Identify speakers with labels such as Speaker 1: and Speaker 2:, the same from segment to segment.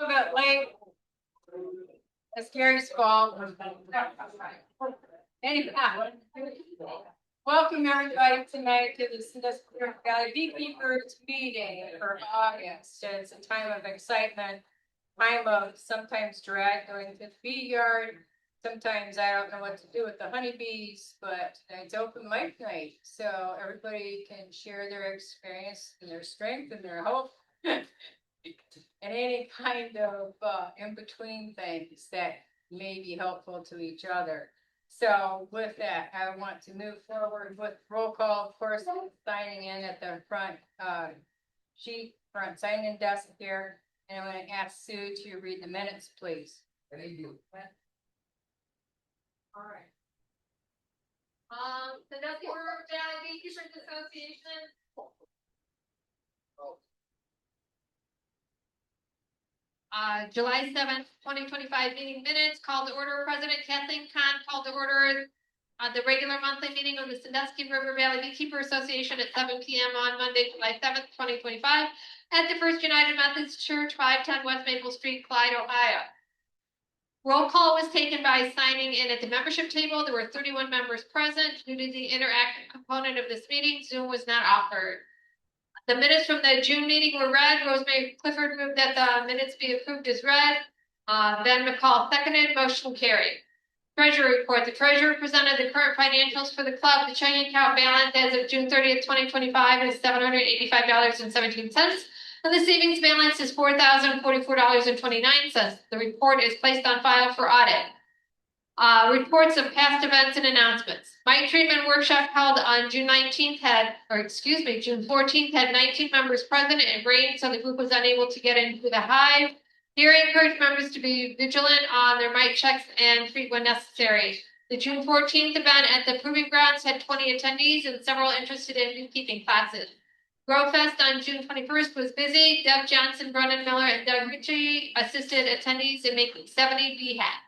Speaker 1: A bit late. It's Gary's fault. Anyhow, welcome everybody tonight to the Sandusky Valley Beekeepers meeting for August. It's a time of excitement, time of sometimes drag going to the bee yard. Sometimes I don't know what to do with the honeybees, but it's open mic night, so everybody can share their experience and their strength and their hope. And any kind of in-between things that may be helpful to each other. So with that, I want to move forward with roll call. Of course, signing in at the front front sign-in desk here. And I'm going to ask Sue to read the minutes, please.
Speaker 2: Thank you.
Speaker 3: All right. Sandusky Valley Beekeepers Association. July 7th, 2025 meeting minutes. Called to order. President Kathleen Kahn called to order the regular monthly meeting of the Sandusky River Valley Beekeeper Association at 7 p.m. on Monday, July 7th, 2025 at the First United Methodist Church, 510 West Maple Street, Clyde, Ohio. Roll call was taken by signing in at the membership table. There were 31 members present. Due to the interactive component of this meeting, Zoom was not offered. The minutes from the June meeting were read. Rosemary Clifford moved that the minutes be approved as read. Ben McCall seconded. Motion carried. Treasurer report. The treasurer presented the current financials for the club. The checking account balance as of June 30th, 2025 is $785.17. And the savings balance is $4,044.29. The report is placed on file for audit. Reports of past events and announcements. Mite treatment workshop held on June 14th had 19 members present. It rained, so the group was unable to get into the hive. Gary encouraged members to be vigilant on their mite checks and treat when necessary. The June 14th event at the Proving Grounds had 20 attendees and several interested in beekeeping classes. Grow Fest on June 21st was busy. Doug Johnson, Brendan Miller, and Doug Ritchie assisted attendees in making 70 bee hats.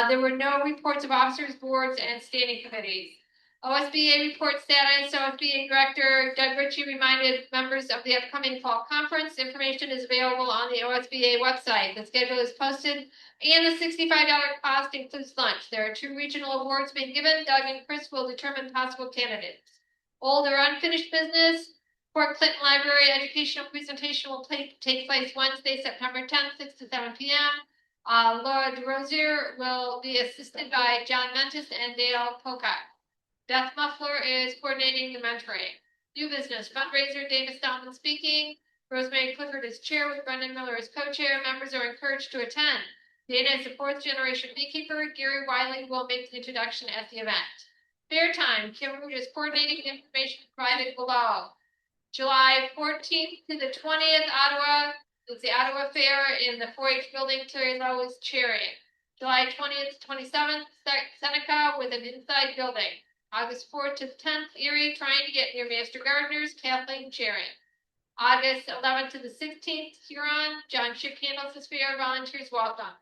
Speaker 3: There were no reports of officers, boards, and standing committees. OSBA report status. OSBA Director Doug Ritchie reminded members of the upcoming fall conference. Information is available on the OSBA website. The schedule is posted, and the $65 cost includes lunch. There are 2 regional awards being given. Doug and Chris will determine possible candidates. Old or unfinished business. Fort Clinton Library educational presentation will take place Wednesday, September 10th, 6 to 7 p.m. Laura DeRosier will be assisted by John Mentis and Dale Pocock. Beth Muffler is coordinating the mentoring. New business fundraiser, Davis Stallman speaking. Rosemary Clifford is chair with Brendan Miller as co-chair. Members are encouraged to attend. Dana is a 4th generation beekeeper. Gary Wiley will make the introduction at the event. Fair time, Kim Root is coordinating the information provided below. July 14th to the 20th, Ottawa. It's the Ottawa Fair in the 4-H building. Terry Lowe is chairing. July 20th to 27th, Seneca with an inside building. August 4th to 10th, Erie, trying to get near Master Gardeners, Kathleen chairing. August 11th to the 16th, Huron, John Schick handles this fair, volunteers welcome.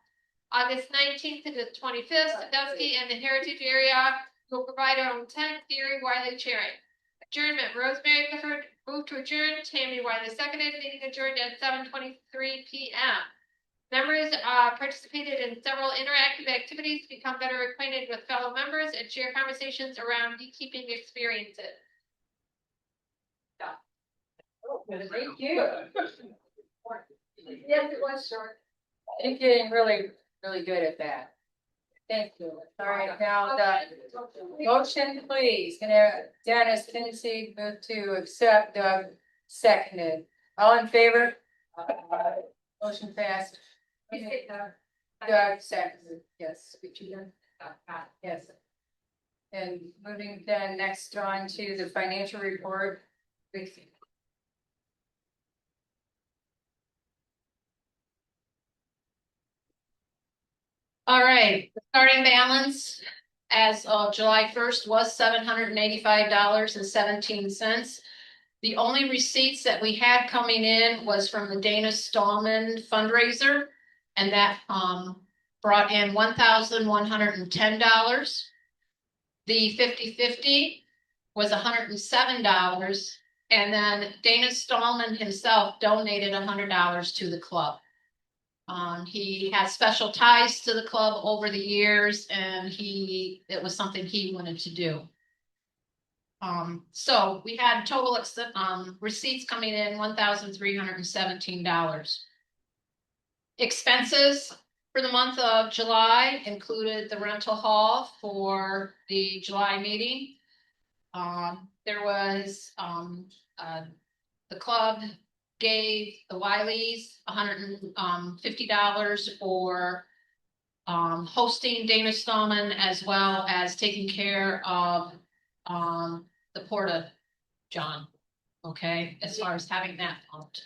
Speaker 3: August 19th to the 25th, Sandusky and the Heritage area will provide our own tent, Gary Wiley chairing. Adjournment, Rosemary Clifford moved to adjourn, Tammy Wiley seconded, meeting adjourned at 7:23 p.m. Members participated in several interactive activities to become better acquainted with fellow members and share conversations around beekeeping experiences.
Speaker 1: Thank you.
Speaker 3: Yes, it was short.
Speaker 1: You're getting really good at that. Thank you. All right, now the motion, please. Dennis Kinsey move to accept. Doug seconded. All in favor? Motion passed. Doug seconded. Yes. Yes. And moving then next on to the financial report.
Speaker 4: All right, the starting balance as of July 1st was $785.17. The only receipts that we had coming in was from the Dana Stallman fundraiser, and that brought in $1,110. The 50/50 was $107, and then Dana Stallman himself donated $100 to the club. He has special ties to the club over the years, and it was something he wanted to do. So we had total receipts coming in $1,317. Expenses for the month of July included the rental hall for the July meeting. There was the club gave the Wileys $150 for hosting Dana Stallman, as well as taking care of the Porta John. Okay, as far as having that pumped.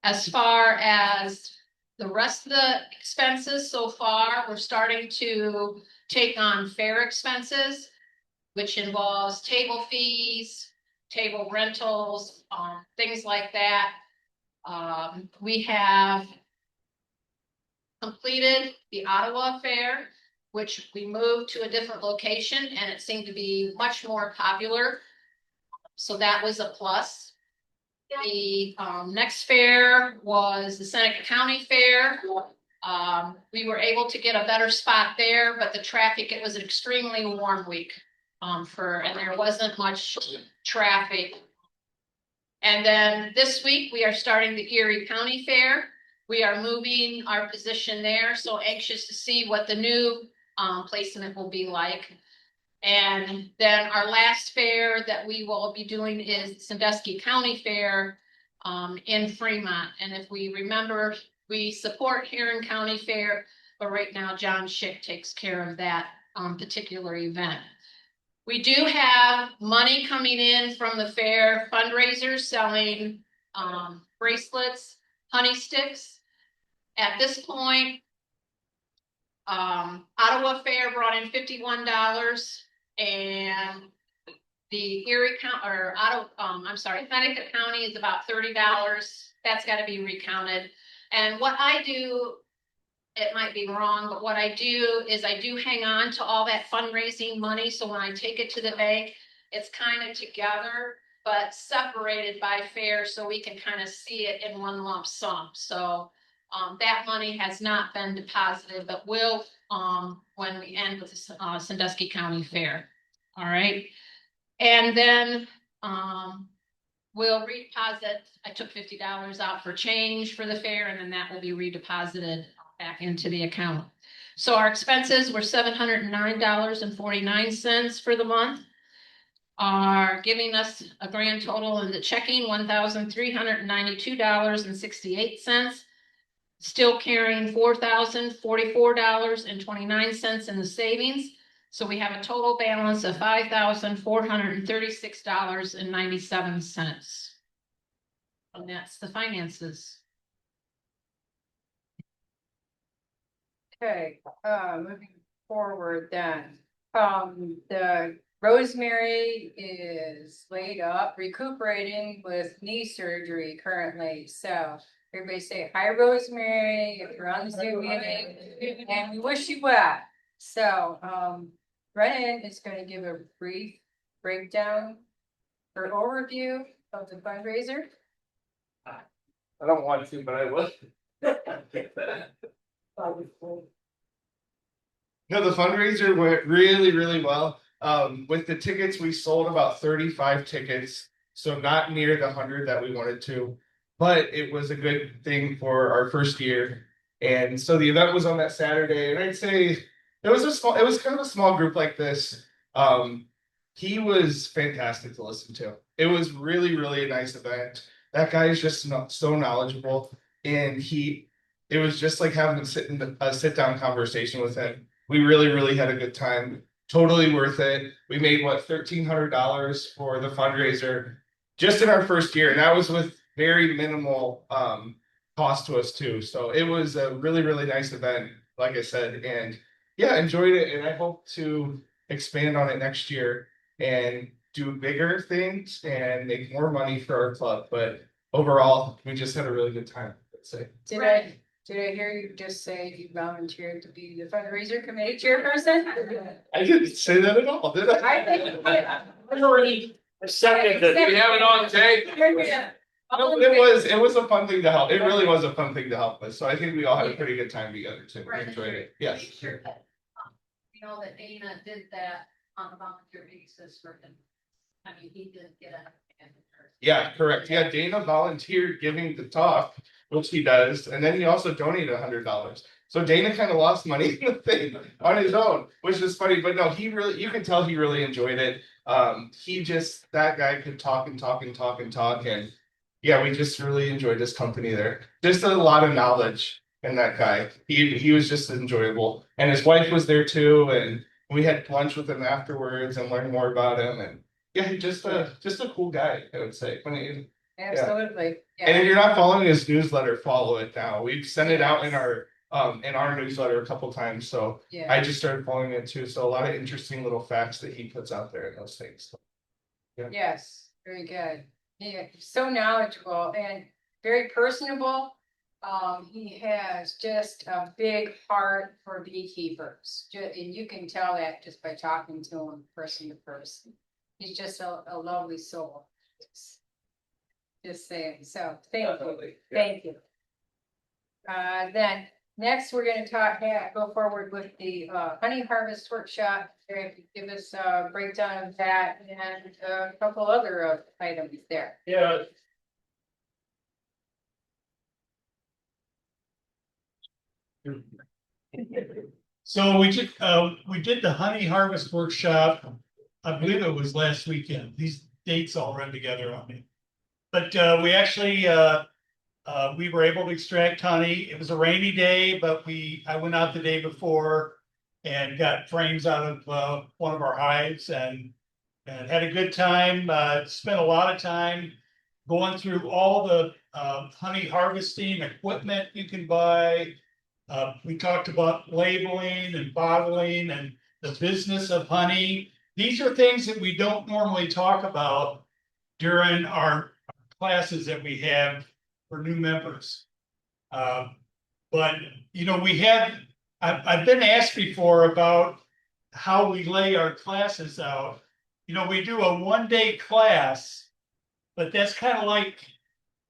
Speaker 4: As far as the rest of the expenses so far, we're starting to take on fair expenses, which involves table fees, table rentals, things like that. We have completed the Ottawa Fair, which we moved to a different location, and it seemed to be much more popular. So that was a plus. The next fair was the Seneca County Fair. We were able to get a better spot there, but the traffic, it was an extremely warm week and there wasn't much traffic. And then this week we are starting the Erie County Fair. We are moving our position there, so anxious to see what the new placement will be like. And then our last fair that we will be doing is Sandusky County Fair in Fremont. And if we remember, we support Huron County Fair, but right now John Schick takes care of that particular event. We do have money coming in from the fair fundraisers selling bracelets, honey sticks. At this point, Ottawa Fair brought in $51, and the Erie County or Seneca County is about $30. That's got to be recounted. And what I do, it might be wrong, but what I do is I do hang on to all that fundraising money. So when I take it to the bank, it's kind of together, but separated by fair, so we can kind of see it in one lump sum. So that money has not been deposited, but will when we end with the Sandusky County Fair. All right. And then we'll redeposit. I took $50 out for change for the fair, and then that will be redeposited back into the account. So our expenses were $709.49 for the month, are giving us a grand total in the checking $1,392.68. Still carrying $4,044.29 in the savings. So we have a total balance of $5,436.97. And that's the finances.
Speaker 1: Okay, moving forward then, the Rosemary is laid up recuperating with knee surgery currently, so everybody say hi, Rosemary, if you're on the Zoom meeting, and we wish you well. So, Brennan is going to give a brief breakdown or overview of the fundraiser.
Speaker 2: I don't want to, but I will. No, the fundraiser went really, really well. With the tickets, we sold about 35 tickets, so not near the 100 that we wanted to, but it was a good thing for our first year. And so the event was on that Saturday, and I'd say it was kind of a small group like this. He was fantastic to listen to. It was really, really a nice event. That guy is just so knowledgeable, and it was just like having a sit down conversation with him. We really, really had a good time. Totally worth it. We made $1,300 for the fundraiser just in our first year, and that was with very minimal cost to us too. So it was a really, really nice event, like I said, and yeah, enjoyed it. And I hope to expand on it next year and do bigger things and make more money for our club. But overall, we just had a really good time, let's say.
Speaker 1: Did I hear you just say you volunteered to be the fundraiser committee chairperson?
Speaker 2: I didn't say that at all, did I?
Speaker 1: I think
Speaker 2: I second that. We have it on tape. No, it was a fun thing to help. It really was a fun thing to help with. So I think we all had a pretty good time together too. We enjoyed it. Yes.
Speaker 4: Make sure that, you know, that Dana did that on a volunteer basis for him. I mean, he did get a.
Speaker 2: Yeah, correct. Yeah, Dana volunteered giving the talk, which he does, and then he also donated $100. So Dana kind of lost money in the thing on his own, which is funny. But no, you can tell he really enjoyed it. That guy could talk and talk and talk and talk, and yeah, we just really enjoyed his company there. Just a lot of knowledge in that guy. He was just enjoyable, and his wife was there too, and we had lunch with him afterwards and learned more about him. And yeah, just a cool guy, I would say.
Speaker 1: Absolutely.
Speaker 2: And if you're not following his newsletter, follow it now. We've sent it out in our newsletter a couple times. So
Speaker 1: Yeah.
Speaker 2: I just started following it too. So a lot of interesting little facts that he puts out there and those things.
Speaker 1: Yes, very good. Yeah, he's so knowledgeable and very personable. He has just a big heart for beekeepers. And you can tell that just by talking to him person to person. He's just a lovely soul. Just saying. So thank you.
Speaker 2: Definitely. Yeah.
Speaker 1: Thank you. Then next we're going to go forward with the honey harvest workshop. If you give us a breakdown of that and a couple other items there.
Speaker 5: Yeah. So we did the honey harvest workshop. I believe it was last weekend. These dates all run together on me. But we actually we were able to extract honey. It was a rainy day, but I went out the day before and got frames out of one of our hives and had a good time. Spent a lot of time going through all the honey harvesting equipment you can buy. We talked about labeling and bottling and the business of honey. These are things that we don't normally talk about during our classes that we have for new members. But you know, I've been asked before about how we lay our classes out. You know, we do a 1-day class, but that's kind of like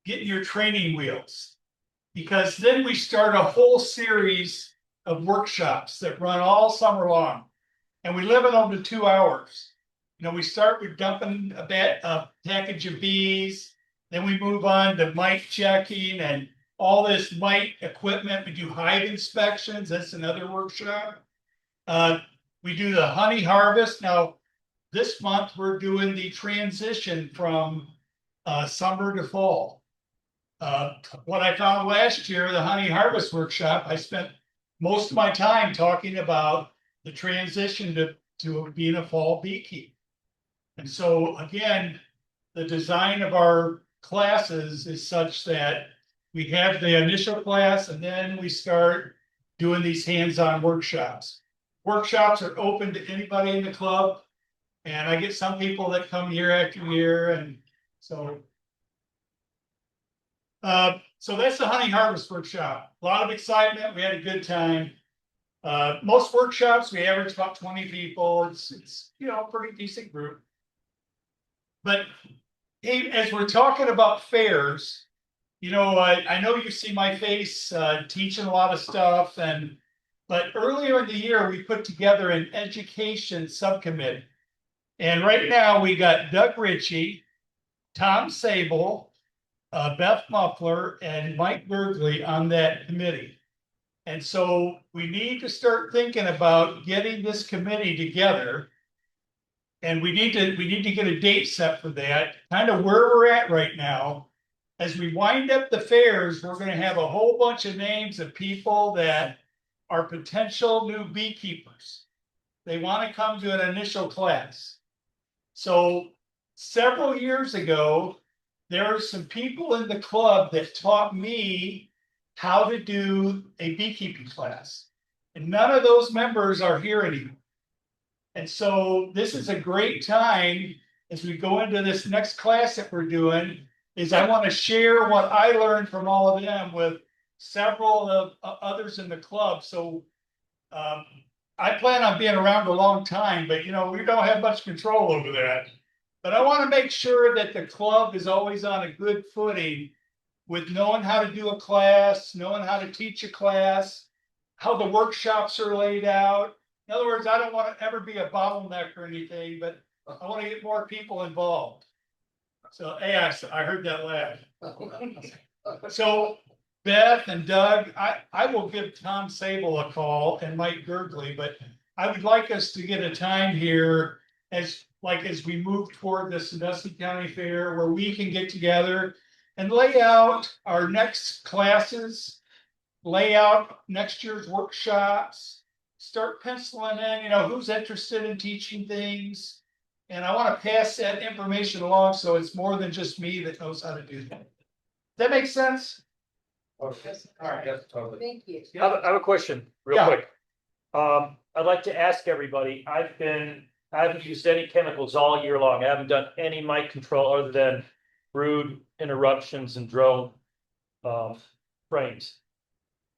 Speaker 5: getting your training wheels, because then we start a whole series of workshops that run all summer long, and we limit them to 2 hours. You know, we start with dumping a package of bees, then we move on to mite checking and all this mite equipment. We do hive inspections. That's another workshop. We do the honey harvest. Now, this month we're doing the transition from summer to fall. What I found last year, the honey harvest workshop, I spent most of my time talking about the transition to being a fall beekeeper. And so again, the design of our classes is such that we have the initial class and then we start doing these hands-on workshops. Workshops are open to anybody in the club, and I get some people that come year after year, and so that's the honey harvest workshop. A lot of excitement. We had a good time. Most workshops we average about 20 people. It's you know, a pretty decent group. But hey, as we're talking about fairs, you know, I know you see my face teaching a lot of stuff, but earlier in the year we put together an education subcommittee, and right now we got Doug Ritchie, Tom Sable, Beth Muffler, and Mike Bergley on that committee. And so we need to start thinking about getting this committee together. And we need to get a date set for that, kind of where we're at right now. As we wind up the fairs, we're going to have a whole bunch of names of people that are potential new beekeepers. They want to come to an initial class. So several years ago, there were some people in the club that taught me how to do a beekeeping class. And none of those members are here anymore. And so this is a great time as we go into this next class that we're doing, is I want to share what I learned from all of them with several of others in the club. So I plan on being around a long time, but you know, we don't have much control over that. But I want to make sure that the club is always on a good footing with knowing how to do a class, knowing how to teach a class, how the workshops are laid out. In other words, I don't want to ever be a bottleneck or anything, but I want to get more people involved. So, hey, I heard that laugh. So Beth and Doug, I will give Tom Sable a call and Mike Gurgley, but I would like us to get a time here as we move toward the Sandusky County Fair where we can get together and lay out our next classes, lay out next year's workshops, start penciling in, who's interested in teaching things. And I want to pass that information along so it's more than just me that knows how to do that. That makes sense?
Speaker 2: Okay. All right. Yes, totally.
Speaker 1: Thank you.
Speaker 6: I have a question, real
Speaker 5: Yeah.
Speaker 6: quick. I'd like to ask everybody, I haven't used any chemicals all year long. I haven't done any mite control other than brood interruptions and drone frames.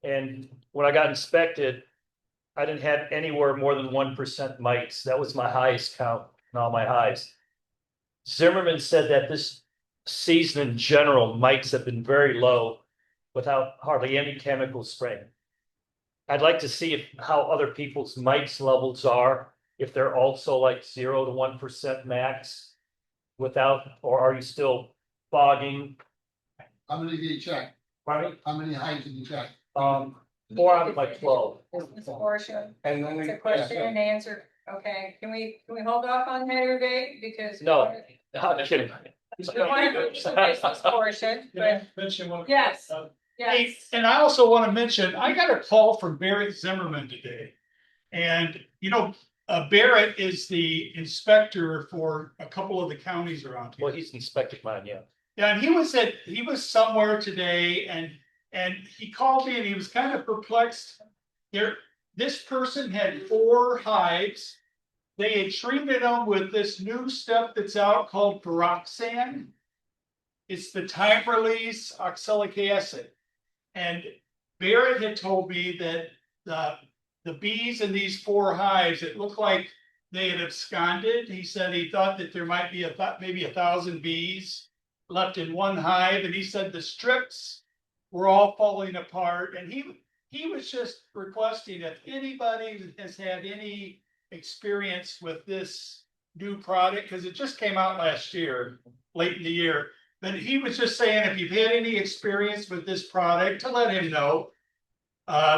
Speaker 6: And when I got inspected, I didn't have anywhere more than 1% mites. That was my highest count in all my hives. Zimmerman said that this season in general, mites have been very low without hardly any chemical spraying. I'd like to see how other people's mites levels are, if they're also like 0 to 1% max without, or are you still fogging?
Speaker 7: How many did you check?
Speaker 6: Pardon me?
Speaker 7: How many hives did you check?
Speaker 6: 4 out of like 12.
Speaker 1: Is this a portion?
Speaker 2: And then
Speaker 1: It's a question and answer. Okay, can we hold off on Heather Day because?
Speaker 6: No. I'm kidding.
Speaker 1: We want to finish this portion, but
Speaker 5: Mention one.
Speaker 1: yes,
Speaker 5: Hey,
Speaker 1: yes.
Speaker 5: and I also want to mention, I got a call from Barrett Zimmerman today. And, Barrett is the inspector for a couple of the counties around here.
Speaker 6: Well, he's inspected mine, yeah.
Speaker 5: Yeah, and he was somewhere today and he called me and he was kind of perplexed. This person had 4 hives. They had treated them with this new stuff that's out called pyroxan. It's the time release oxalic acid. And Barrett had told me that the bees in these 4 hives, it looked like they had absconded. He said he thought that there might be maybe 1,000 bees left in one hive. And he said the strips were all falling apart. And he was just requesting if anybody has had any experience with this new product, because it just came out last year, late in the year. But he was just saying if you've had any experience with this product, to let him know.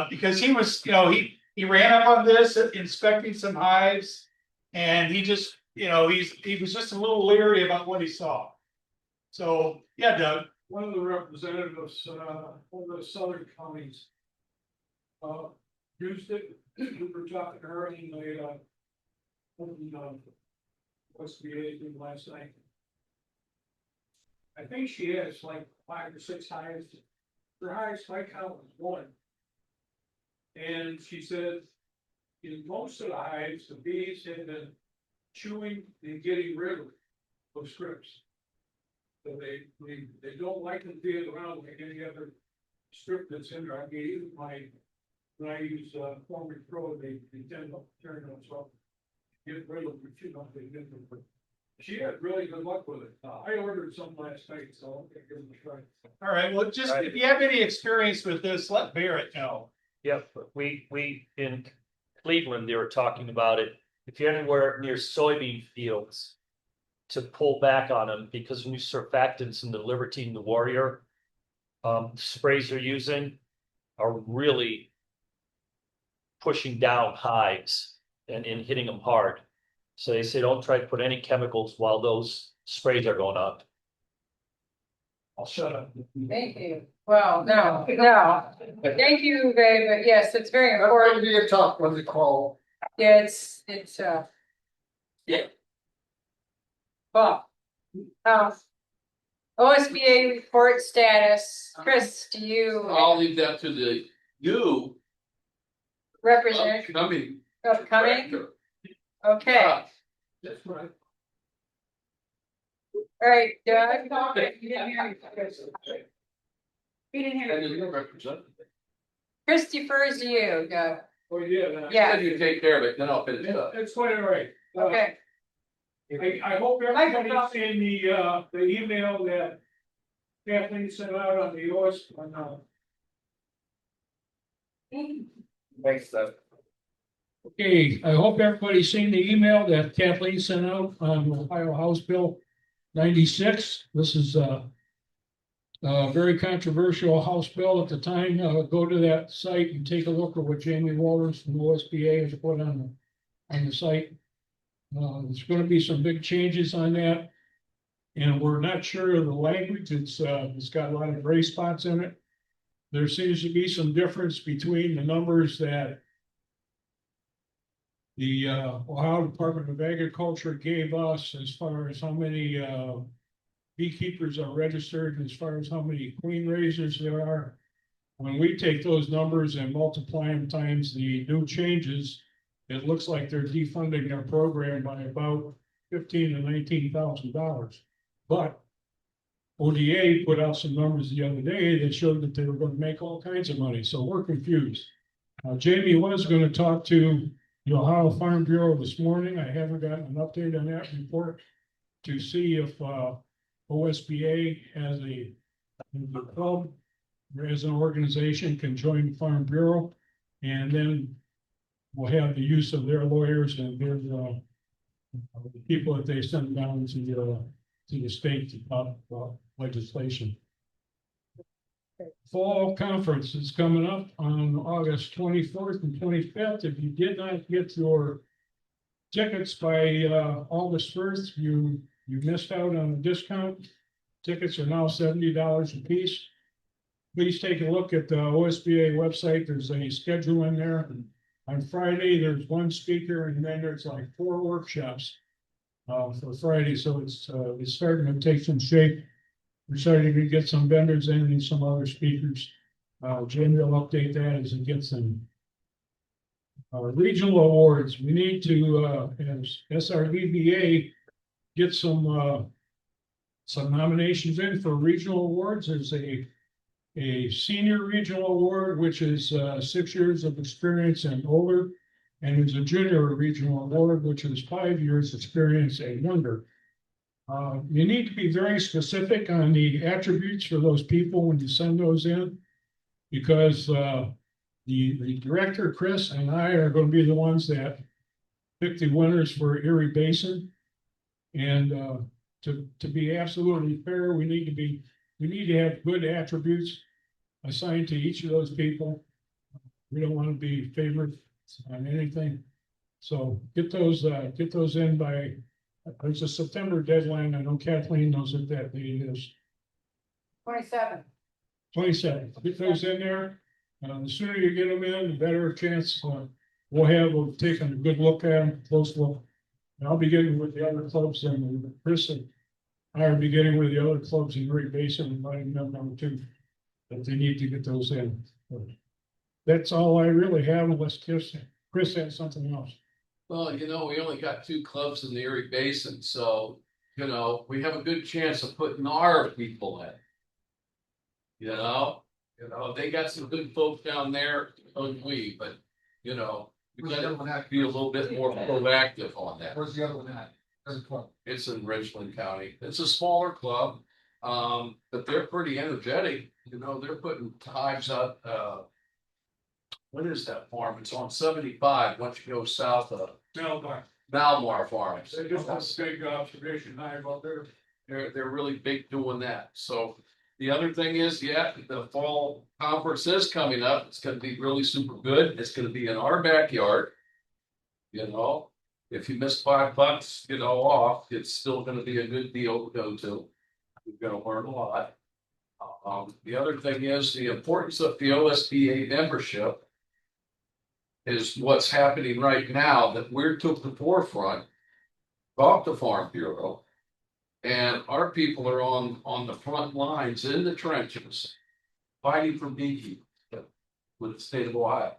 Speaker 5: Because he was, he ran up on this, inspecting some hives, and he just, he was just a little leery about what he saw. So, yeah, Doug.
Speaker 8: One of the representatives over the southern counties used it. We were talking to her and they SBA thing last night. I think she has like 5 or 6 hives. Her highest high count was 1. And she said in most of the hives, the bees had been chewing and getting rid of those strips. So they don't like them being around like any other strip that's in there. I mean, when I use Former Pro, they tend to turn them so get rid of them, they get them. But she had really good luck with it. I ordered some last night, so I'm gonna give them a try.
Speaker 5: All right, well, just if you have any experience with this, let Barrett know.
Speaker 6: Yep, we in Cleveland, they were talking about it. If you're anywhere near soybean fields, to pull back on them because new surfactants in the Libertine, the Warrior sprays they're using are really pushing down hives and hitting them hard. So they say don't try to put any chemicals while those sprays are going up.
Speaker 5: I'll shut up.
Speaker 1: Thank you. Well, no. Thank you, Ray, but yes, it's very
Speaker 7: That's
Speaker 1: important.
Speaker 7: gonna be a tough one to call.
Speaker 1: Yeah, it's.
Speaker 6: Yeah.
Speaker 1: Well. OSBA report status. Chris, do you
Speaker 9: I'll leave that to you.
Speaker 1: represent
Speaker 9: Upcoming.
Speaker 1: upcoming?
Speaker 9: director.
Speaker 1: Okay,
Speaker 8: That's right.
Speaker 1: all right, Doug. You didn't hear me, Chris. You didn't hear
Speaker 9: And
Speaker 1: me.
Speaker 9: then you represent.
Speaker 1: Chris defers to you, Doug.
Speaker 8: Oh, yeah.
Speaker 1: Yeah.
Speaker 9: Then you take care of it, then I'll finish up.
Speaker 8: It's quite all right.
Speaker 1: Okay,
Speaker 8: I hope everybody's seen the email that Kathleen sent out on the OS,
Speaker 2: Thanks, Seth.
Speaker 8: Okay, I hope everybody's seen the email that Kathleen sent out on Ohio House Bill 96. This is a very controversial House bill at the time. Go to that site and take a look at what Jamie Walters from OSBA has put on the site. There's going to be some big changes on that. And we're not sure of the language. It's got a lot of gray spots in it. There seems to be some difference between the numbers that the Ohio Department of Agriculture gave us as far as how many beekeepers are registered, as far as how many queen raisers there are. When we take those numbers and multiply them times the new changes, it looks like they're defunding their program by about $15,000 to $19,000. But ODA put out some numbers the other day that showed that they were going to make all kinds of money. So we're confused. Jamie was going to talk to the Ohio Farm Bureau this morning. I haven't gotten an update on that report to see if OSBA as a club or as an organization can join the Farm Bureau, and then we'll have the use of their lawyers and their the people that they send down to the state legislation. Fall conference is coming up on August 24th and 25th. If you did not get your tickets by August 1st, you missed out on a discount. Tickets are now $70 a piece. Please take a look at the OSBA website. There's a schedule in there. On Friday, there's one speaker, and then there's like 4 workshops for Friday. So it's starting to take some shape. We're starting to get some vendors in and some other speakers. Jamie will update that as it gets in. Regional awards. We need to, as SRVBA, get some nominations in for regional awards. There's a senior regional award, which is 6 years of experience and older, and there's a junior regional award, which is 5 years experience and younger. You need to be very specific on the attributes for those people when you send those in, because the director, Chris, and I are going to be the ones that pick the winners for Erie Basin. And to be absolutely fair, we need to have good attributes assigned to each of those people. We don't want to be favored on anything. So get those in by, there's a September deadline. I know Kathleen knows what that date is.
Speaker 1: 27.
Speaker 8: 27. Get those in there. The sooner you get them in, the better chance we'll take a good look at them, close look. And I'll be getting with the other clubs, and Chris and I will be getting with the other clubs in Great Basin and letting them know too that they need to get those in. That's all I really have, unless Chris has something else.
Speaker 9: Well, we only got 2 clubs in the Erie Basin, so, we have a good chance of putting our people in. They got some good folks down there, so do we, but, we gotta be a little bit more proactive on that.
Speaker 7: Where's the other one at? There's a club.
Speaker 9: It's in Richland County. It's a smaller club, but they're pretty energetic. They're putting hives up. What is that farm? It's on 75 once you go south of Valmar Farms.
Speaker 8: They just have a big observation hive out there.
Speaker 9: They're really big doing that. So the other thing is, the fall conference is coming up. It's going to be really super good. It's going to be in our backyard. If you miss $5, off, it's still going to be a good deal to go to. You're going to learn a lot. The other thing is the importance of the OSBA membership is what's happening right now, that we're to the forefront of the Farm Bureau. And our people are on the front lines in the trenches fighting for beekeeping with the state of Ohio.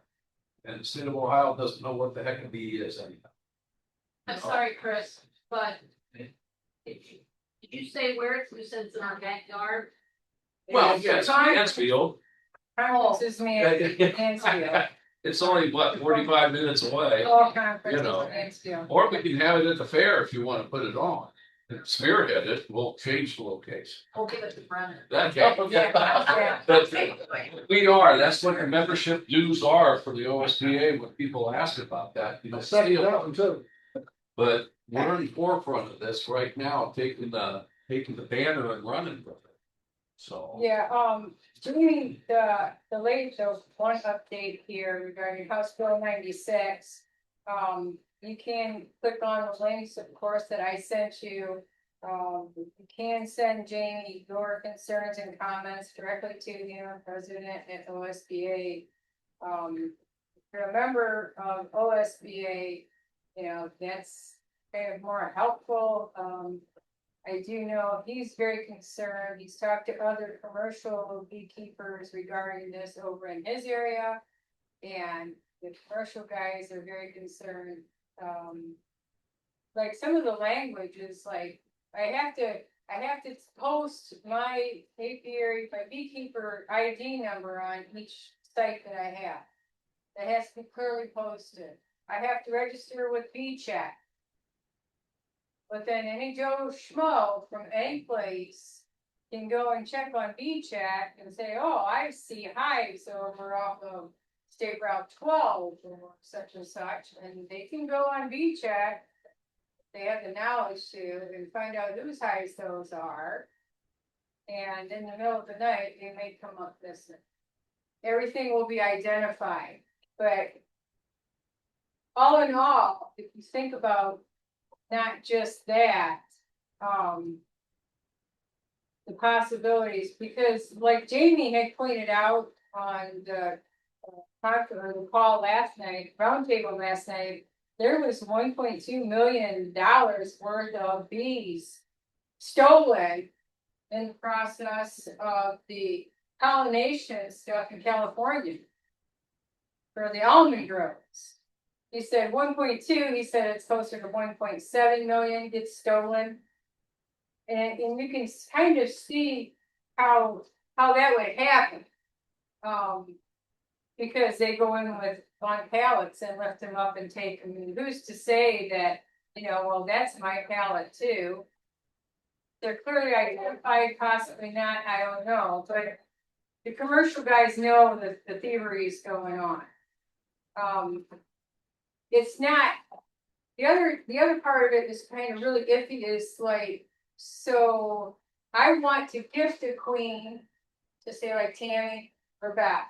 Speaker 9: And the state of Ohio doesn't know what the heck a bee is anyhow.
Speaker 4: I'm sorry, Chris, but did you say where it's, you said it's in our backyard?
Speaker 9: Well, yes, Mansfield.
Speaker 1: This is me. Mansfield.
Speaker 9: It's only what, 45 minutes away,
Speaker 1: All conferences,
Speaker 9: You know.
Speaker 1: thanks, yeah.
Speaker 9: or we can have it at the fair if you want to put it on. Spearhead it, we'll change the location.
Speaker 4: We'll give it to Brennan.
Speaker 1: Yeah.
Speaker 9: But we are, that's what the membership dues are for the OSBA, when people ask about that, you know.
Speaker 7: too.
Speaker 9: But we're in the forefront of this right now, taking the banner and running with it. So.
Speaker 1: Yeah, doing the one update here regarding House Bill 96. You can click on the links, of course, that I sent you. You can send Jamie your concerns and comments directly to him, President at OSBA. If you're a member of OSBA, you know, that's kind of more helpful. I do know he's very concerned. He's talked to other commercial beekeepers regarding this over in his area. And the commercial guys are very concerned. Like some of the language is like, I have to post my apiary, my beekeeper ID number on each site that I have. That has to be clearly posted. I have to register with BeeCheck. But then any Joe Schmo from any place can go and check on BeeCheck and say, oh, I see hives over off of State Route 12 or such and such. And they can go on BeeCheck, they have the knowledge to, and find out whose hives those are. And in the middle of the night, they may come up missing. Everything will be identified. But all in all, if you think about not just that, the possibilities, because like Jamie had pointed out on the call last night, roundtable last night, there was $1.2 million worth of bees stolen in the process of the pollination stuff in California for the almond groves. He said 1.2, he said it's closer to 1.7 million gets stolen. And you can kind of see how that would happen. Because they go in with on pallets and lift them up and take them. And who's to say that, you know, well, that's my pallet too. They're clearly identified, possibly not, I don't know. But the commercial guys know that the thievery is going on. It's not the other part of it is kind of really iffy is like, so I want to gift a queen to say like Tammy or Beth.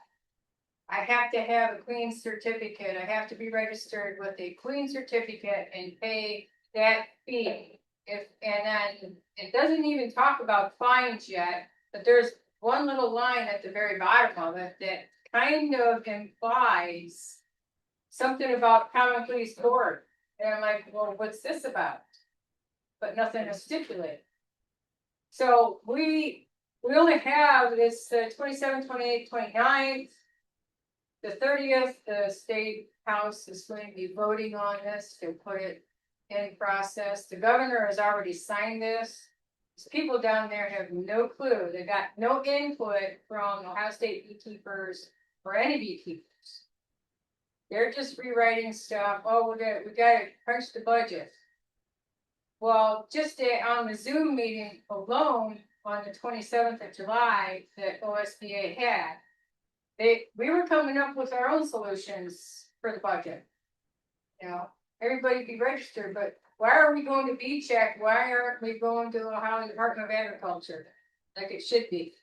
Speaker 1: I have to have a queen certificate. I have to be registered with a queen certificate and pay that fee. And then it doesn't even talk about fines yet, but there's one little line at the very bottom of it that kind of implies something about common police court. And I'm like, well, what's this about? But nothing is stipulated. So we only have this 27th, 28th, 29th. The 30th, the state house is going to be voting on this to put it in process. The governor has already signed this. These people down there have no clue. They got no input from Ohio State beekeepers or any beekeepers. They're just rewriting stuff. Oh, we got to crunch the budget. Well, just on the Zoom meeting alone on the 27th of July that OSBA had, we were coming up with our own solutions for the budget. You know, everybody be registered, but why are we going to BeeCheck? Why aren't we going to the Ohio Department of Agriculture like it should be?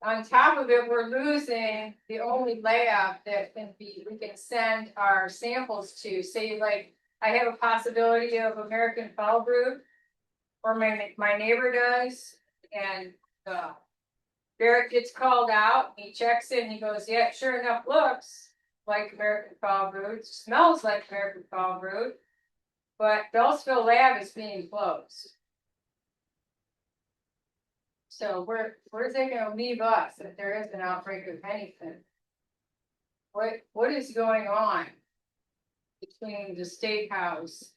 Speaker 1: On top of it, we're losing the only lab that we can send our samples to. Say, like, I have a possibility of American foul brood, or my neighbor does, and Barrett gets called out. He checks in. He goes, "Yeah, sure enough, looks like American foul brood, smells like American foul brood, but Bellsville lab is being closed." So where's it going to leave us if there is an outbreak of anything? What is going on between the state house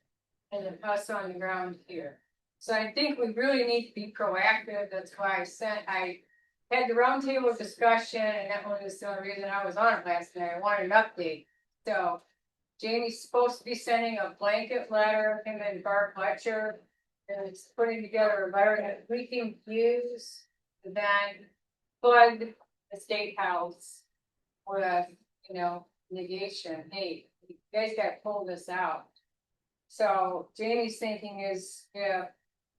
Speaker 1: and us on the ground here? So I think we really need to be proactive. That's why I had the roundtable discussion, and that was the only reason I was on it last night. I wanted an update. So Jamie's supposed to be sending a blanket letter, him and Bart Fletcher, and it's putting together a letter that we can use to then flood the state house with, you know, negation. Hey, you guys gotta pull this out. So Jamie's thinking is if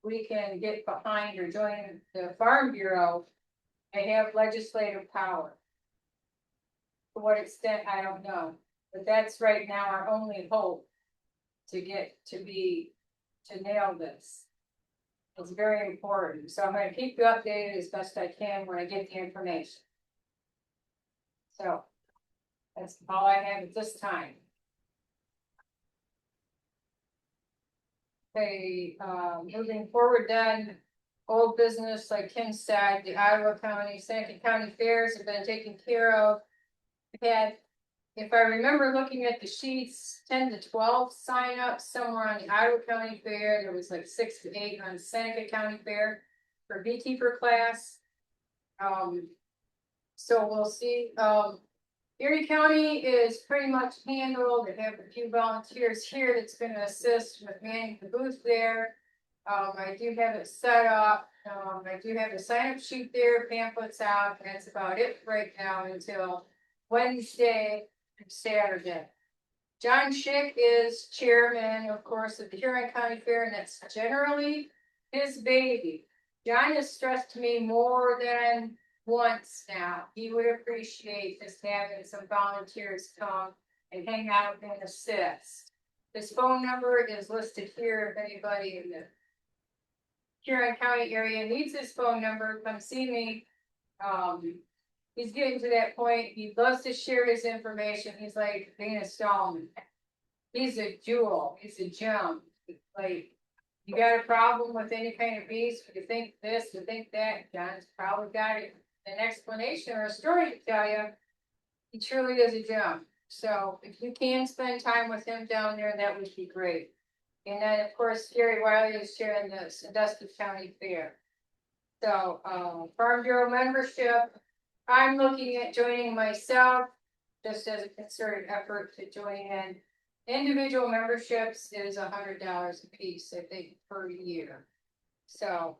Speaker 1: we can get behind or join the Farm Bureau, they have legislative power. To what extent, I don't know, but that's right now our only hope to get to nail this. It's very important, so I'm gonna keep you updated as best I can when I get the information. So, that's all I have at this time. Okay, moving forward then, old business, like Kim said, the Ottawa County, Sandusky County fairs have been taken care of. We had, if I remember looking at the sheets, 10 to 12 sign-ups somewhere on the Ottawa County Fair. There was like 6 to 8 on Seneca County Fair for beekeeper class. So we'll see. Erie County is pretty much handled. They have a few volunteers here that's gonna assist with manning the booth there. I do have it set up. I do have a sign-up sheet there, pamphlets out, and that's about it right now until Wednesday and Saturday. John Schick is chairman, of course, of the Huron County Fair, and that's generally his baby. John has stressed to me more than once now, he would appreciate just having some volunteers come and hang out and assist. His phone number is listed here, if anybody in the Huron County area needs his phone number, come see me. He's getting to that point, he loves to share his information, he's like Dana Stallman. He's a jewel, he's a gem, like, you got a problem with any kind of beast, you think this, you think that, John's probably got an explanation or a story to tell you. He truly is a gem. So if you can spend time with him down there, that would be great. And then of course, Gary Wiley is sharing the Sandusky County Fair. So Farm Bureau membership, I'm looking at joining myself just as a concerted effort to join in. Individual memberships is $100 a piece, I think, per year. So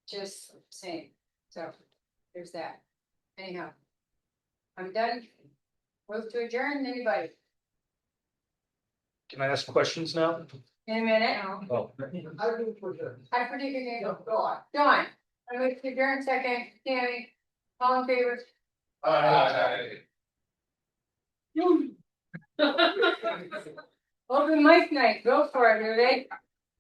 Speaker 1: just saying. So there's that. Anyhow, I'm done. Move to adjourn, anybody?
Speaker 6: Can I ask questions now?
Speaker 1: In a minute.
Speaker 6: Oh.
Speaker 1: I predict you're gonna go. Dawn. I move to adjourn second. Tammy. All in favor? Open mic night. Go for it, Rudy.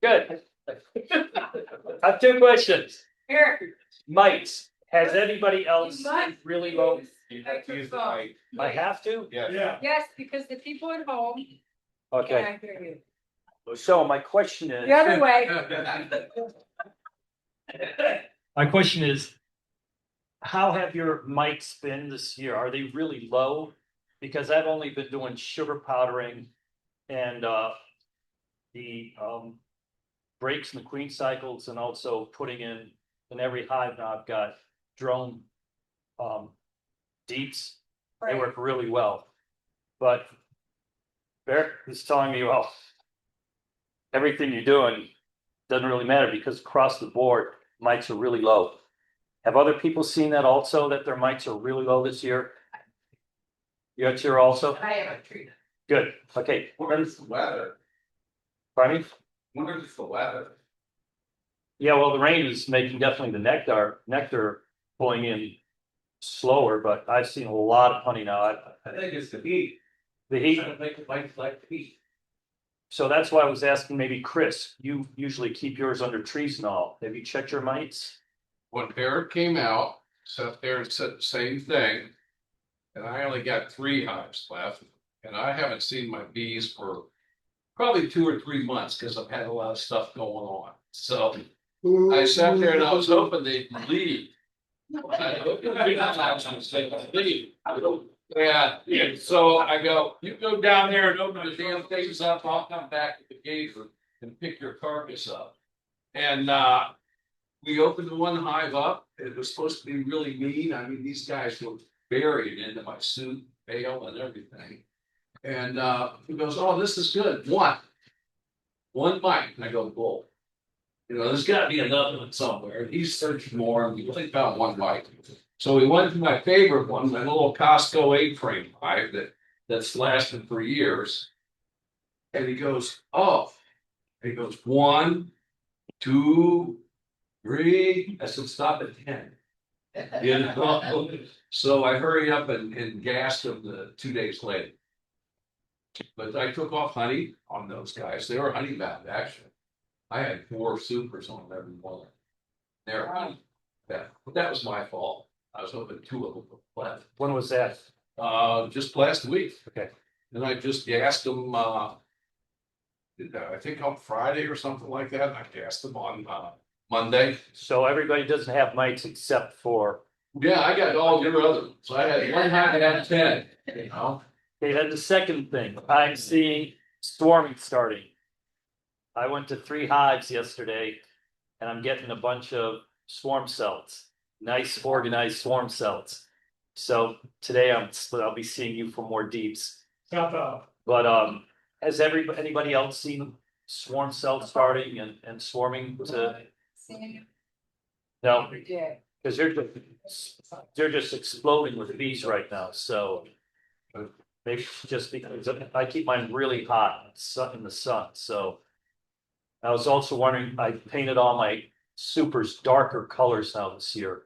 Speaker 6: Good. I have 2 questions.
Speaker 1: Here.
Speaker 6: Mites, has anybody else
Speaker 1: Mites.
Speaker 6: really low?
Speaker 2: You have to use the mic.
Speaker 6: I have to?
Speaker 2: Yeah.
Speaker 1: Yes, because the people at home
Speaker 6: Okay,
Speaker 1: can't hear you.
Speaker 6: so my question is.
Speaker 1: The other way.
Speaker 6: My question is, how have your mites been this year? Are they really low? Because I've only been doing sugar powdering and the breaks in the queen cycles and also putting in every hive now I've got drone deets. They work really well. But Bear is telling me, well, everything you're doing doesn't really matter because across the board, mites are really low. Have other people seen that also, that their mites are really low this year? You're here also?
Speaker 4: I haven't treated.
Speaker 6: Good, okay.
Speaker 9: What is the weather?
Speaker 6: Pardon me?
Speaker 9: What is the weather?
Speaker 6: Yeah, well, the rain is making definitely the nectar pulling in slower, but I've seen a lot of honey now.
Speaker 9: I think it's the heat.
Speaker 6: The heat,
Speaker 9: I think it might like the heat.
Speaker 6: so that's why I was asking maybe Chris, you usually keep yours under trees and all. Have you checked your mites?
Speaker 9: When Eric came out, sat there and said the same thing. And I only got 3 hives left, and I haven't seen my bees for probably 2 or 3 months because I've had a lot of stuff going on. So I sat there and I was hoping they'd leave. Yeah, so I go, you go down there and open the damn things up, I'll come back at the gate and pick your carcass up. And we opened the one hive up. It was supposed to be really mean. I mean, these guys were buried into my suit, veil and everything. And he goes, oh, this is good. One mite. And I go, bull. You know, there's got to be another one somewhere. And he's searching more, and we only found one mite. So we went to my favorite one, my little Costco 8-frame hive that's lasted for years. And he goes, oh. And he goes, 1, 2, 3. I said, stop at 10. You know? So I hurry up and gassed them 2 days later. But I took off honey on those guys. They were honey bound, actually. I had 4 supers on every one. They're honey. Yeah, but that was my fault. I was hoping 2 of them were left.
Speaker 6: When was that?
Speaker 9: Just last week.
Speaker 6: Okay.
Speaker 9: And I just gassed them. I think on Friday or something like that. I gassed them on Monday.
Speaker 6: So everybody doesn't have mites except for.
Speaker 9: Yeah, I got all your other ones. So I had one hive that had 10. You know.
Speaker 6: Okay, then the second thing, I'm seeing swarming starting. I went to 3 hives yesterday and I'm getting a bunch of swarm cells, nice organized swarm cells. So today I'll be seeing you for more deeps.
Speaker 8: Stop out.
Speaker 6: But has anybody else seen swarm cells starting and swarming to? No, because they're just exploding with bees right now. So maybe just because I keep mine really hot in the sun. So I was also wondering, I painted all my supers darker colors now this year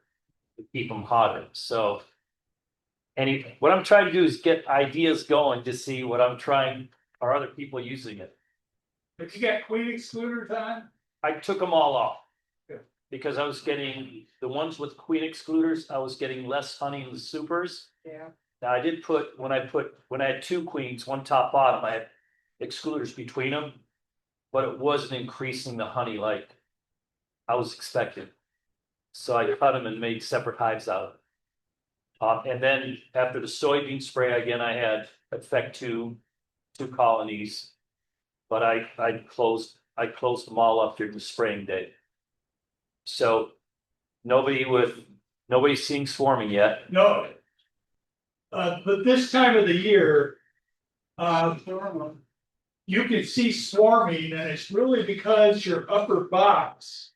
Speaker 6: to keep them hotter. So what I'm trying to do is get ideas going to see what I'm trying. Are other people using it?
Speaker 8: But you got queen excluders on?
Speaker 6: I took them all off.
Speaker 8: Good.
Speaker 6: Because I was getting the ones with queen excluders, I was getting less honey in the supers.
Speaker 1: Yeah.
Speaker 6: Now I did when I had 2 queens, one top bottom, I had excluders between them, but it wasn't increasing the honey like I was expecting. So I cut them and made separate hives out of it. And then after the soybean spray, again, I had effect two colonies, but I closed them all up during the spraying day. So nobody's seeing swarming yet.
Speaker 8: No. But this time of the year, you can see swarming, and it's really because your upper box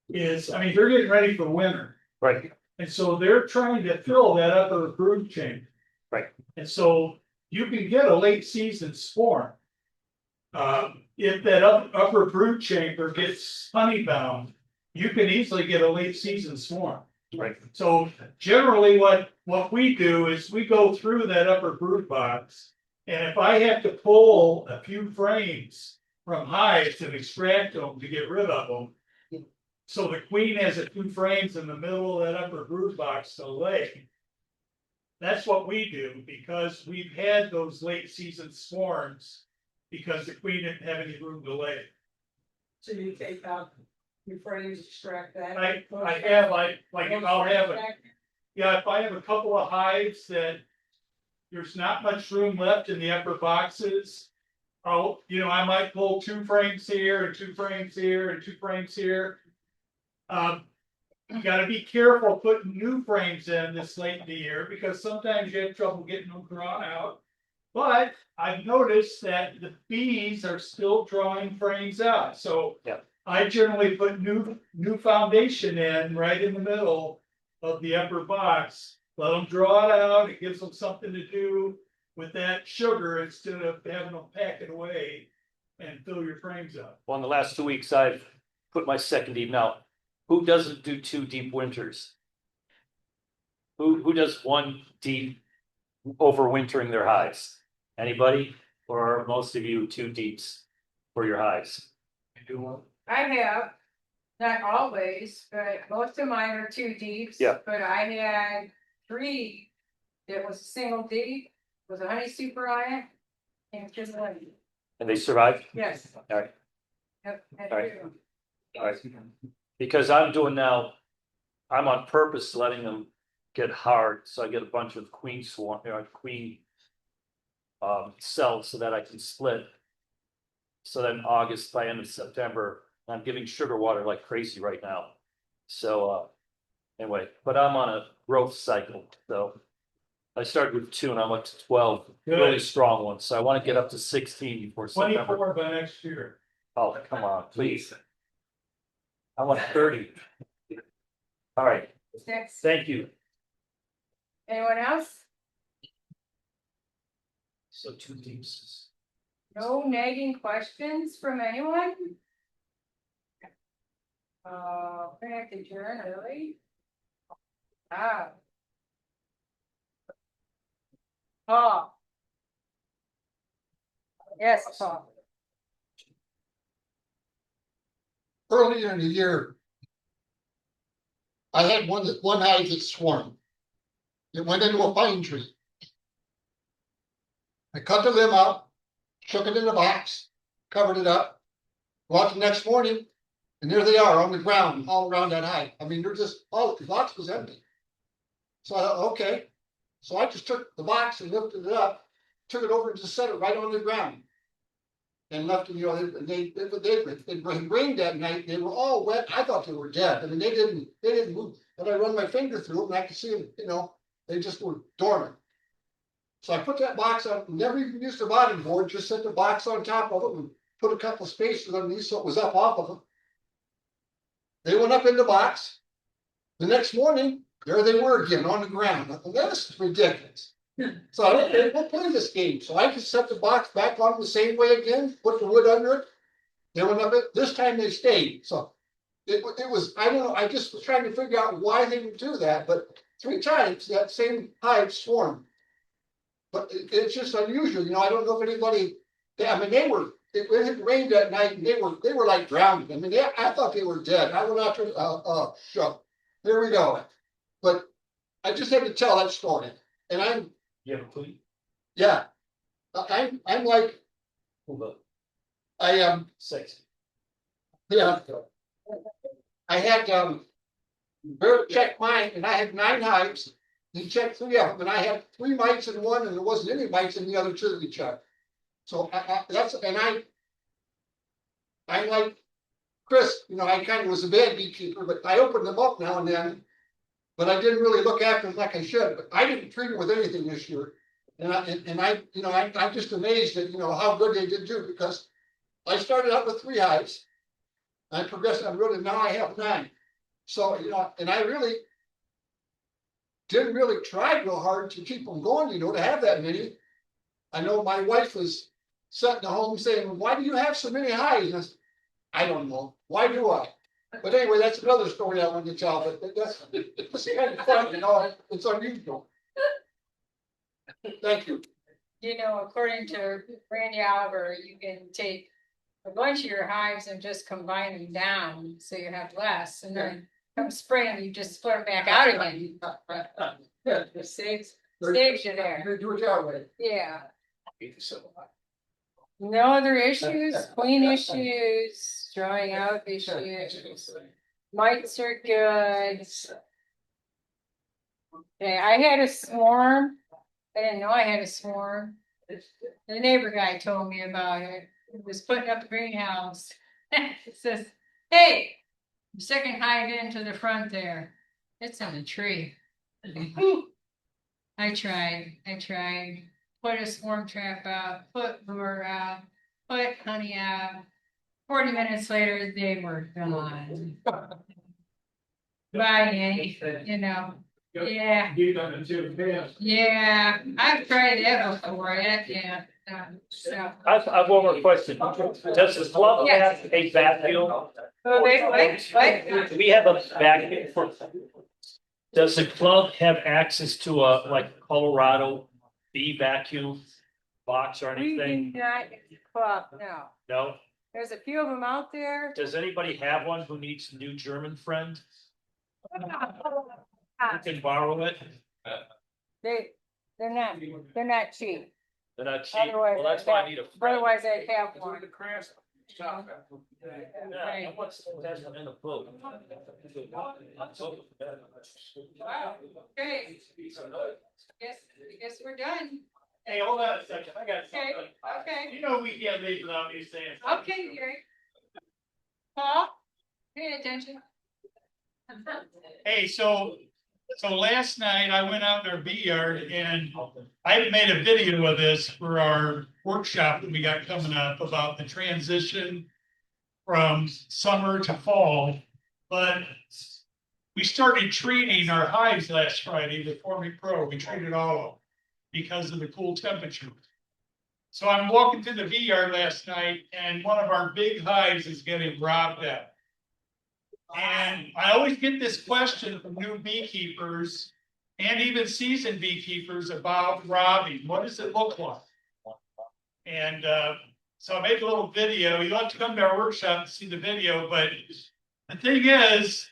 Speaker 8: is, I mean, they're getting ready for winter.
Speaker 6: Right.
Speaker 8: And so they're trying to fill that upper brood chamber.
Speaker 6: Right.
Speaker 8: And so you can get a late season swarm. If that upper brood chamber gets honey bound, you can easily get a late season swarm.
Speaker 6: Right.
Speaker 8: So generally what we do is we go through that upper brood box. And if I have to pull a few frames from hives and extract them to get rid of them, so the queen has a few frames in the middle of that upper brood box to lay. That's what we do because we've had those late season swarms because the queen didn't have any room to lay.
Speaker 10: So you take out your frames, extract that.
Speaker 8: I have like if I'll have if I have a couple of hives that there's not much room left in the upper boxes, I might pull 2 frames here and 2 frames here and 2 frames here. You gotta be careful putting new frames in this late in the year because sometimes you have trouble getting them drawn out. But I've noticed that the bees are still drawing frames out. So
Speaker 6: yeah.
Speaker 8: I generally put new foundation in right in the middle of the upper box. Let them draw it out. It gives them something to do with that sugar instead of having them pack it away and fill your frames up.
Speaker 6: Well, in the last 2 weeks, I've put my second deep. Now, who doesn't do 2 deep winters? Who does 1 deep overwintering their hives? Anybody? Or are most of you 2 deeps for your hives?
Speaker 1: I have, not always, but most of mine are 2 deeps.
Speaker 6: Yeah.
Speaker 1: But I had 3 that was a single deep, with a honey super on it, and just honey.
Speaker 6: And they survived?
Speaker 1: Yes.
Speaker 6: All right.
Speaker 1: Yep.
Speaker 6: All right. All right. Because I'm on purpose letting them get hard, so I get a bunch of queen cells so that I can split. So then August, by end of September, I'm giving sugar water like crazy right now. So, anyway, but I'm on a growth cycle, so. I started with 2 and I'm up to 12, really
Speaker 5: Good.
Speaker 6: strong ones, so I wanna get up to 16 before September.
Speaker 5: 24 by next year.
Speaker 6: Oh, come on, please. I want 30. All right,
Speaker 1: Next,
Speaker 6: thank you.
Speaker 1: anyone else?
Speaker 6: So 2 teams.
Speaker 1: No nagging questions from anyone? We have to adjourn early. Ah. Paul. Yes, Paul.
Speaker 7: Earlier in the year, I had one hive that swarmed. It went into a pine tree. I cut the limb out, shook it in a box, covered it up. Go out the next morning, and there they are on the ground, all around that hive. I mean, they're just, all the box was empty. So I thought, okay. So I just took the box and lifted it up, took it over and just set it right on the ground. And left them, it rained that night, they were all wet, I thought they were dead, I mean, they didn't move. And I run my finger through them and I could see them, they just were dormant. So I put that box on, never even used the bottom board, just set the box on top of it and put a couple of spaces underneath so it was up off of them. They went up in the box. The next morning, there they were again on the ground. I thought, this is ridiculous. So I don't think we'll play this game. So I just set the box back on the same way again, put the wood under it. They went up it. This time they stayed. So it was, I don't know, I just was trying to figure out why they would do that, but 3 times that same hive swarmed. But it's just unusual, I don't know if anybody, I mean, it had rained that night and they were like drowned. I mean, I thought they were dead. I went out to, sure. Here we go. But I just had to tell that story. And
Speaker 6: You have a clue?
Speaker 7: yeah, I'm like, I am,
Speaker 6: 6.
Speaker 7: yeah. I had, Bert checked mine and I had 9 hives. He checked 3 of them and I had 3 mites in one and there wasn't any mites in the other 2 that he checked. So I'm like Chris, I kind of was a bad beekeeper, but I opened them up now and then. But I didn't really look after them like I should, but I didn't treat them with anything this year. And I'm just amazed at, how good they did do, because I started out with 3 hives. I progressed, now I have 9. So, and I really didn't really try real hard to keep them going, to have that many. I know my wife was sitting at home saying, why do you have so many hives? And I said, I don't know. Why do I? But anyway, that's another story I wanted to tell, but it's kind of fun, it's unusual. Thank you.
Speaker 1: According to Randy Oliver, you can take a bunch of your hives and just combine them down, so you have less, and then come spring, you just split them back out again. It saves you there.
Speaker 7: Do it that way.
Speaker 1: Yeah. No other issues, queen issues, drawing out issues. Mites are good. Okay, I had a swarm. I didn't know I had a swarm. The neighbor guy told me about it. He was putting up a greenhouse. It says, hey, second hive into the front there. It's in the tree. I tried. Put a swarm trap out, put lure out, put honey out. 40 minutes later, they were gone. Bye, Annie. Yeah.
Speaker 8: You done it too,
Speaker 1: Yeah, I've tried that before. Yeah. So.
Speaker 6: I've one more question. Does the club have a vacuum?
Speaker 1: Oh, what?
Speaker 6: Do we have a vacuum for? Does the club have access to a Colorado bee vacuum box or
Speaker 1: We
Speaker 6: anything?
Speaker 1: do not club, no.
Speaker 6: No?
Speaker 1: There's a few of them out there.
Speaker 6: Does anybody have one who needs a new German friend? You can borrow it.
Speaker 1: They're not cheap.
Speaker 6: They're not cheap.
Speaker 1: Otherwise,
Speaker 6: Well, that's why I need a friend.
Speaker 1: Otherwise, I'd have one.
Speaker 6: Yeah, what's that's in the book?
Speaker 1: Wow, okay. Guess we're done.
Speaker 5: Hey, hold on a second, I got
Speaker 1: Okay,
Speaker 5: something.
Speaker 1: okay.
Speaker 5: You know we can't leave without me saying.
Speaker 1: Okay, Gary. Paul, pay attention.
Speaker 5: Hey, so last night I went out in our bee yard and I made a video of this for our workshop that we got coming up about the transition from summer to fall. But we started treating our hives last Friday with Formic Pro. We treated all of them because of the cool temperature. So I'm walking through the bee yard last night and one of our big hives is getting robbed out. And I always get this question from new beekeepers and even seasoned beekeepers about robbing. What does it look like? And so I made a little video. You'll have to come to our workshop to see the video. But the thing is,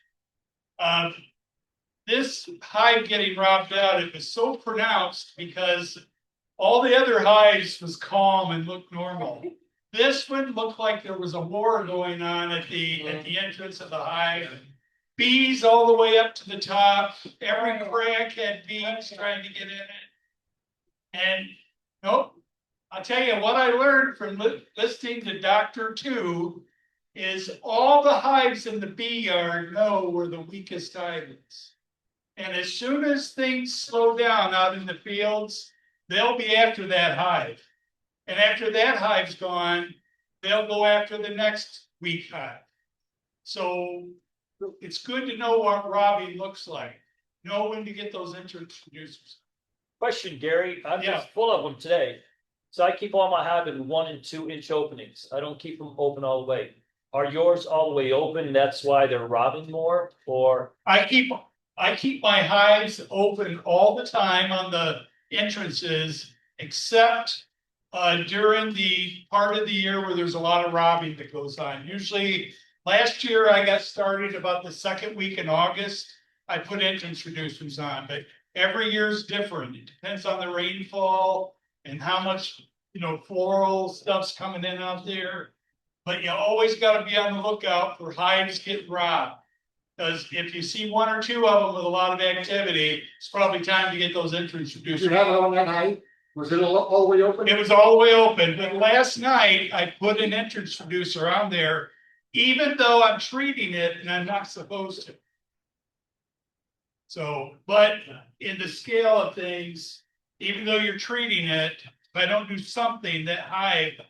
Speaker 5: this hive getting robbed out, it was so pronounced because all the other hives was calm and looked normal. This one looked like there was a war going on at the entrance of the hive. Bees all the way up to the top. Every crack had bees trying to get in it. And nope, I'll tell you what I learned from listening to Dr. 2 is all the hives in the bee yard know where the weakest hive is. And as soon as things slow down out in the fields, they'll be after that hive. And after that hive's gone, they'll go after the next weak hive. So it's good to know what robbing looks like. Know when to get those introducers.
Speaker 6: Question, Gary, I'm
Speaker 5: Yeah.
Speaker 6: just full of them today. So I keep all my hive in 1 and 2 inch openings. I don't keep them open all the way. Are yours all the way open? That's why they're robbing more, or?
Speaker 5: I keep my hives open all the time on the entrances, except during the part of the year where there's a lot of robbing that goes on. Usually, last year I got started about the second week in August. I put entrance reducers on, but every year is different. It depends on the rainfall and how much floral stuff's coming in out there. But you always got to be on the lookout for hives getting robbed. Because if you see 1 or 2 of them with a lot of activity, it's probably time to get those entrance
Speaker 7: Did
Speaker 5: reducers.
Speaker 7: you have it on that height? Was it all the way open?
Speaker 5: It was all the way open, but last night I put an entrance reducer on there, even though I'm treating it and I'm not supposed to. So, but in the scale of things, even though you're treating it, if I don't do something, that hive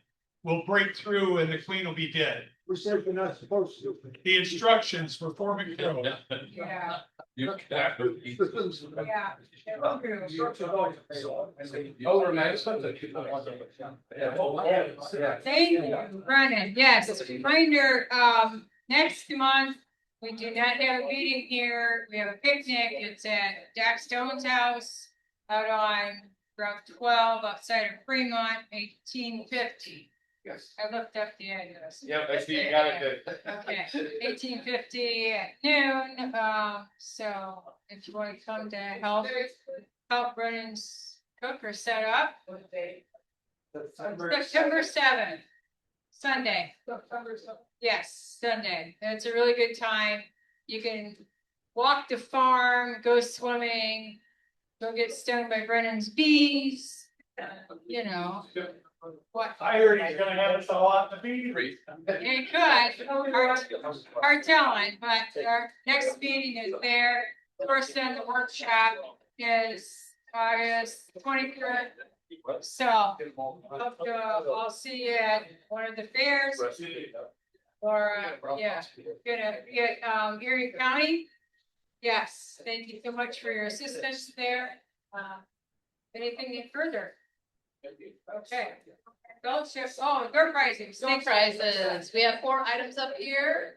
Speaker 5: will break through and the queen will be dead.
Speaker 7: We said you're not supposed to.
Speaker 5: The instructions for Formic Pro.
Speaker 1: Yeah,
Speaker 9: You
Speaker 1: yeah.
Speaker 9: Over next.
Speaker 1: Thank you, Brennan. Yes, reminder, next month, we do not have a meeting here. We have a picnic. It's at Jack Stone's house out on Route 12 outside of Fremont, 1850.
Speaker 2: Yes.
Speaker 1: I looked up the address.
Speaker 2: Yep, I see you got it good.
Speaker 1: Okay, 1850 at noon. So if you want to come to help Brennan's cook or set up, September 7th, Sunday. Yes, Sunday. It's a really good time. You can walk the farm, go swimming, go get stung by Brennan's bees. What?
Speaker 5: I heard he's gonna have us all out in the bee.
Speaker 1: It could, hard telling, but our next meeting is there. First in the workshop is August 23rd. So I'll see you at one of the fairs or gonna get Erie County. Yes, thank you so much for your assistance there. Anything further? Okay. Fellowship, door prizes.
Speaker 4: Door prizes. We have 4 items up here.